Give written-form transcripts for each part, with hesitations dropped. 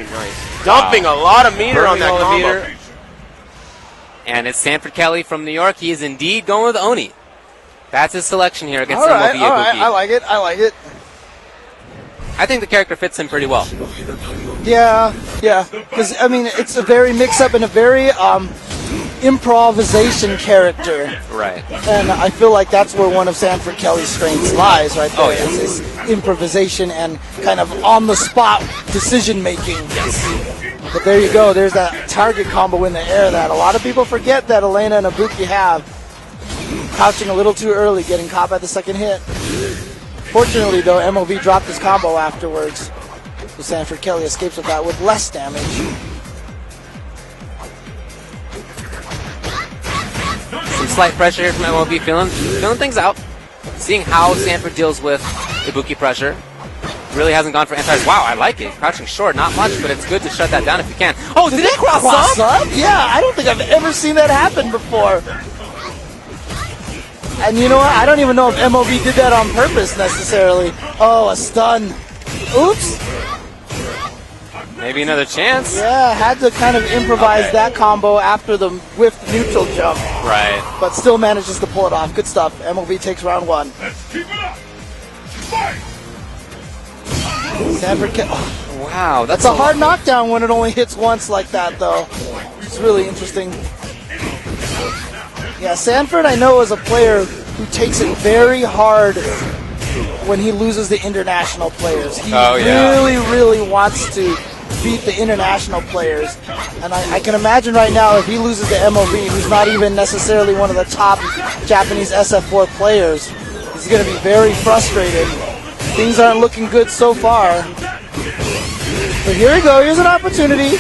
Nice. Dumping a lot of meter on that combo. And it's Sanford Kelly from New York. He is indeed going with Oni. That's his selection here against MOV. All right, Ibuki. I like it. I like it. I think the character fits him pretty well. Yeah. Because, I mean, it's a very mix-up and a very improvisation character. Right. And I feel like that's where one of Sanford Kelly's strengths lies, right there. Oh, yeah. Is this improvisation and kind of on-the-spot decision-making. Yes. But there you go. There's that target combo in the air that a lot of people forget that Elena and Ibuki have. Crouching a little too early, getting caught by the second hit. Fortunately, though, MOV dropped his combo afterwards. So Sanford Kelly escapes with that with less damage. Some slight pressure here from MOV, feeling things out. Seeing how Sanford deals with Ibuki pressure. Really hasn't gone for anti-res. Wow, I like it. Crouching short, not much, but it's good to shut that down if you can. Oh, did it cross up? Yeah, I don't think I've ever seen that happen before. And you know what? I don't even know if MOV did that on purpose necessarily. Oh, a stun. Oops. Maybe another chance. Yeah, had to kind of improvise that combo after the whiffed neutral jump. Right. But still manages to pull it off. Good stuff. MOV takes round one. Sanford wow, that's a hard knockdown when it only hits once like that, though. It's really interesting. Yeah, Sanford, I know, is a player who takes it very hard when he loses the international players. He really wants to beat the international players. And I can imagine right now if he loses to MOV, who's not even necessarily one of the top Japanese SF4 players, he's going to be very frustrated. Things aren't looking good so far. But here we go. Here's an opportunity.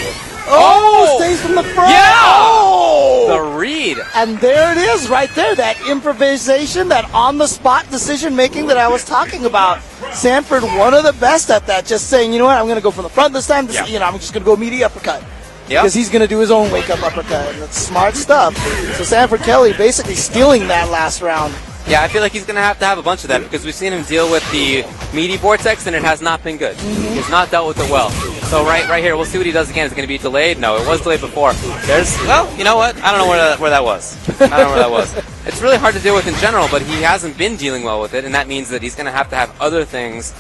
Oh, stays from the front. Yeah! Oh! The read. And there it is right there, that improvisation, that on-the-spot decision-making that I was talking about. Sanford, one of the best at that, just saying, you know what, I'm going to go from the front this time. I'm just going to go immediate uppercut. Because he's going to do his own wake-up uppercut. And that's smart stuff. So Sanford Kelly basically stealing that last round. Yeah, I feel like he's going to have a bunch of that because we've seen him deal with the meaty vortex and it has not been good. He's not dealt with it well. So right here, we'll see what he does again. Is it going to be delayed? No, it was delayed before. Well, you know what? I don't know where that was. I don't know where that was. It's really hard to deal with in general, but he hasn't been dealing well with it, and that means that he's going to have other things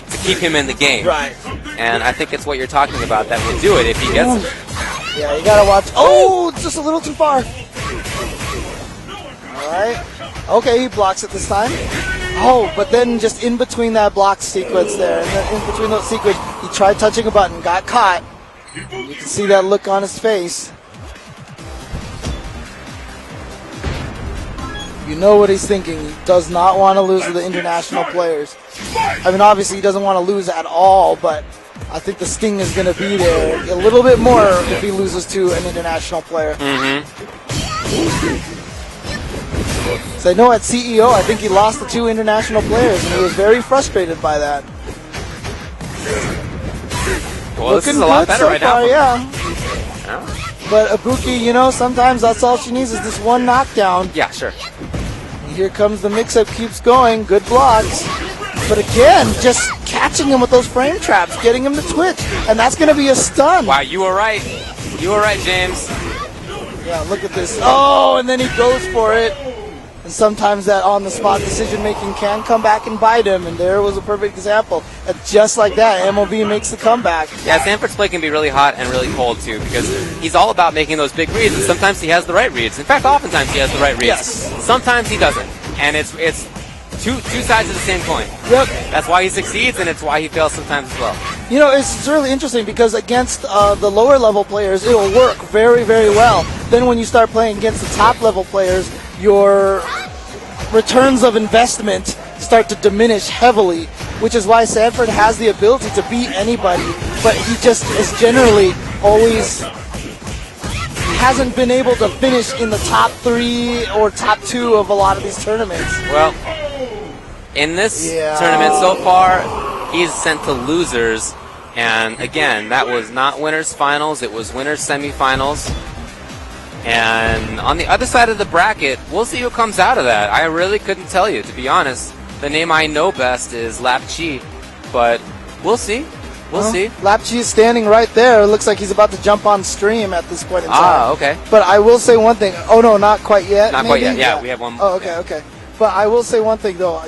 to keep him in the game. Right. And I think it's what you're talking about that will do it if he gets it. Yeah, you got to watch. Oh, it's just a little too far. All right. Okay, he blocks it this time. Oh, but then just in between that block sequence there, and then in between those sequence, he tried touching a button, got caught. You can see that look on his face. You know what he's thinking. He does not want to lose to the international players. I mean, obviously he doesn't want to lose at all, but I think the sting is going to be there a little bit more if he loses to an international player. So I know at CEO, I think he lost to 2 international players, and he was very frustrated by that. Well, this is a lot better so right far, now. Yeah. But Ibuki, you know, sometimes that's all she needs is this one knockdown. Yeah, sure. Here comes the mix-up, keeps going, good blocks. But again, just catching him with those frame traps, getting him to twitch, and that's going to be a stun. Wow, you were right. You were right, James. Yeah, look at this. Oh, and then he goes for it. And sometimes that on-the-spot decision-making can come back and bite him, and there was a perfect example. And just like that, MOV makes the comeback. Yeah, Sanford's play can be really hot and really cold, too, because he's all about making those big reads, and sometimes he has the right reads. In fact, oftentimes he has the right reads. Yes. Sometimes he doesn't, and it's two sides of the same coin. Yep. That's why he succeeds, and it's why he fails sometimes as well. You know, it's really interesting because against the lower-level players, it'll work very, very well. Then when you start playing against the top-level players, your returns of investment start to diminish heavily, which is why Sanford has the ability to beat anybody, but he just is generally always hasn't been able to finish in the top 3 or top 2 of a lot of these tournaments. Well, in this tournament so far, he's sent to losers, and again, that was not winners finals, it was winners semifinals. And on the other side of the bracket, we'll see who comes out of that. I really couldn't tell you, to be honest. The name I know best is Lap Chi, but we'll see. We'll see. Lapchi is standing right there. It looks like he's about to jump on stream at this point in time. Okay. But I will say one thing. Oh, no, not quite yet. Not maybe? quite yet. Yeah, we have one. Oh, okay, okay. But I will say one thing, though.